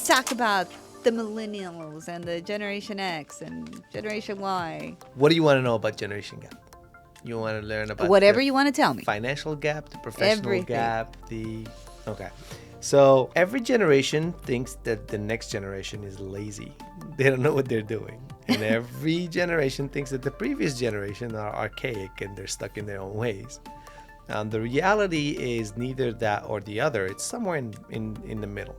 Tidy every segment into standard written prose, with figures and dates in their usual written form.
talk about the Millennials and the Generation X and Generation Y. What do you want to know about Generation Gap? You want to learn about Whatever you want to tell me. Financial gap, the professional Everything. gap, okay. So every generation thinks that the next generation is lazy. They don't know what they're doing. And every generation thinks that the previous generation are archaic and they're stuck in their own ways. The reality is neither that or the other. It's somewhere in the middle.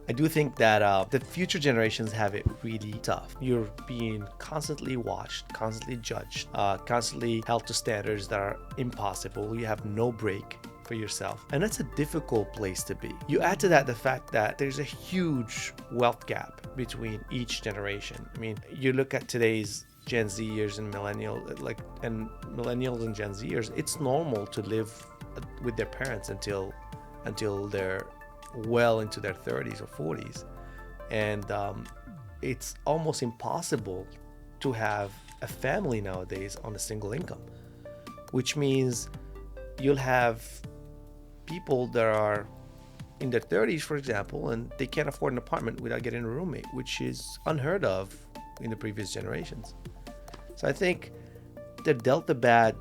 I do think that the future generations have it really tough. You're being constantly watched, constantly judged, constantly held to standards that are impossible. You have no break for yourself. And that's a difficult place to be. You add to that the fact that there's a huge wealth gap between each generation. I mean, you look at today's Gen Zers and millennials and Gen Zers, it's normal to live with their parents until they're well into their 30s or 40s. And it's almost impossible to have a family nowadays on a single income, which means you'll have people that are in their 30s, for example, and they can't afford an apartment without getting a roommate, which is unheard of in the previous generations. So I think they're dealt a bad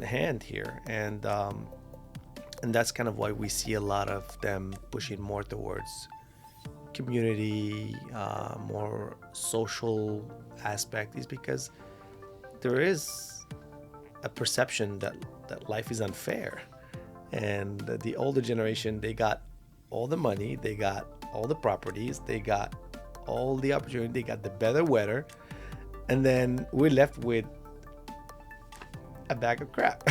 hand here, and that's kind of why we see a lot of them pushing more towards community, more social aspect, is because there is a perception that life is unfair. And the older generation, they got all the money, they got all the properties, they got all the opportunity, they got the better weather, and then we're left with a bag of crap.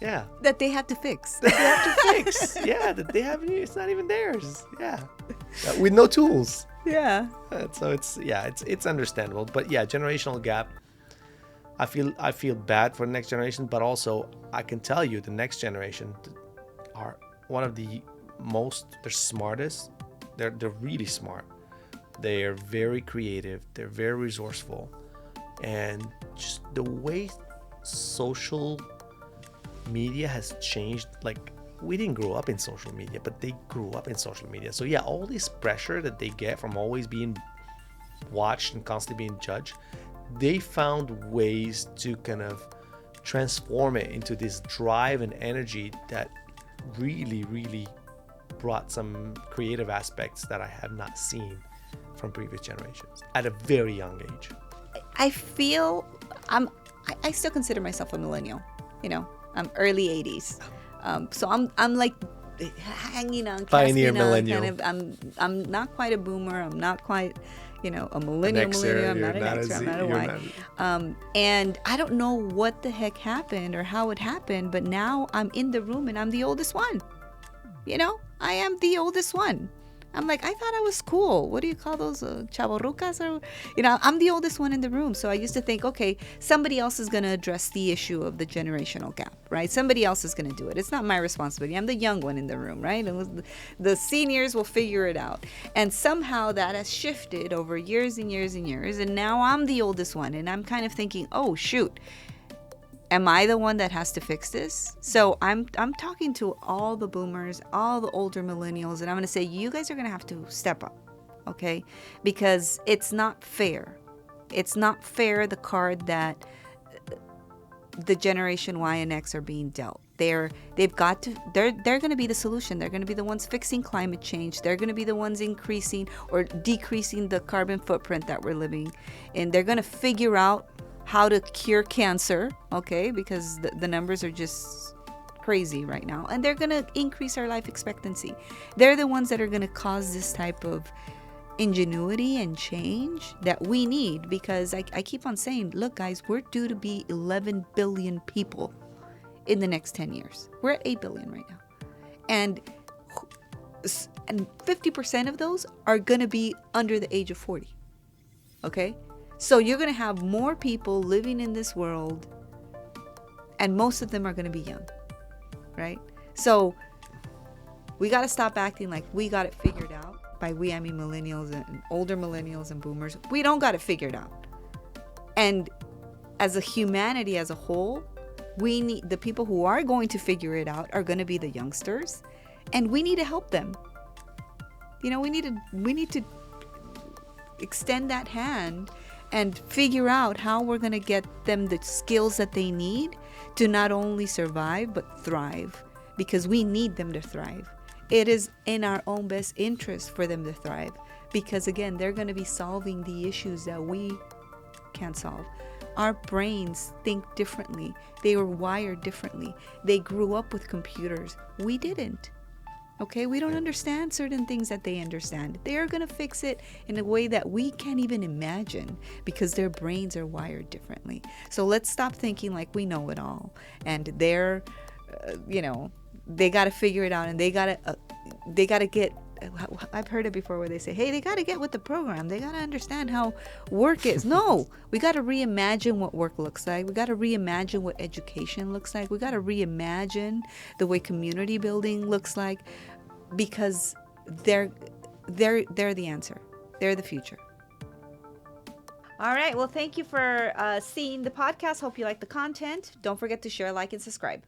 Yeah. That they have to fix. Yeah, that they have, it's not even theirs. Yeah. With no tools. Yeah. So it's understandable. But yeah, generational gap. I feel bad for the next generation, but also I can tell you the next generation are one of the they're smartest. They're really smart. They are very creative. They're very resourceful. And just the way social media has changed, like, we didn't grow up in social media, but they grew up in social media. So yeah, all this pressure that they get from always being watched and constantly being judged, they found ways to kind of transform it into this drive and energy that really, really brought some creative aspects that I have not seen from previous generations at a very young age. I feel I still consider myself a millennial. I'm early 80s. So I'm like hanging on, pioneer millennial. millennial. Kind of, I'm not quite a boomer. I'm not quite, a millennial. I'm not an Xer. I'm not a Y. And I don't know what the heck happened or how it happened, but now I'm in the room and I'm the oldest one. I am the oldest one. I'm like, I thought I was cool. What do you call those, chavorrucas? Or, I'm the oldest one in the room. So I used to think, okay, somebody else is going to address the issue of the generational gap, right? Somebody else is going to do it. It's not my responsibility. I'm the young one in the room, right? And the seniors will figure it out. And somehow that has shifted over years and years and years. And now I'm the oldest one. And I'm kind of thinking, oh, shoot. Am I the one that has to fix this? So I'm talking to all the boomers, all the older millennials, and I'm going to say, you guys are going to have to step up, okay? Because it's not fair. It's not fair, the card that the Generation Y and X are being dealt. They're going to be the solution. They're going to be the ones fixing climate change. They're going to be the ones increasing or decreasing the carbon footprint that we're living in. They're going to figure out how to cure cancer, okay, because the numbers are just crazy right now. And they're going to increase our life expectancy. They're the ones that are going to cause this type of ingenuity and change that we need, because I keep on saying, look, guys, we're due to be 11 billion people in the next 10 years. We're at 8 billion right now. And 50% of those are going to be under the age of 40, okay? So you're going to have more people living in this world, and most of them are going to be young, right? So we got to stop acting like we got it figured out. By we, I mean millennials and older millennials and boomers. We don't got it figured out. And as a humanity as a whole, We need the people who are going to figure it out are going to be the youngsters, and we need to help them. We need to extend that hand and figure out how we're going to get them the skills that they need to not only survive but thrive, because we need them to thrive. It is in our own best interest for them to thrive, because again, they're going to be solving the issues that we can't solve. Our brains think differently. They were wired differently. They grew up with computers. We didn't. Okay, we don't understand certain things that they understand. They are going to fix it in a way that we can't even imagine, because their brains are wired differently. So let's stop thinking like we know it all, and they're, they got to figure it out, and they got to get. I've heard it before where they say, hey, they got to get with the program. They got to understand how work is. No, we got to reimagine what work looks like. We got to reimagine what education looks like. We got to reimagine the way community building looks like, because they're the answer. They're the future. All right. Well, thank you for seeing the podcast. Hope you like the content. Don't forget to share, like, and subscribe.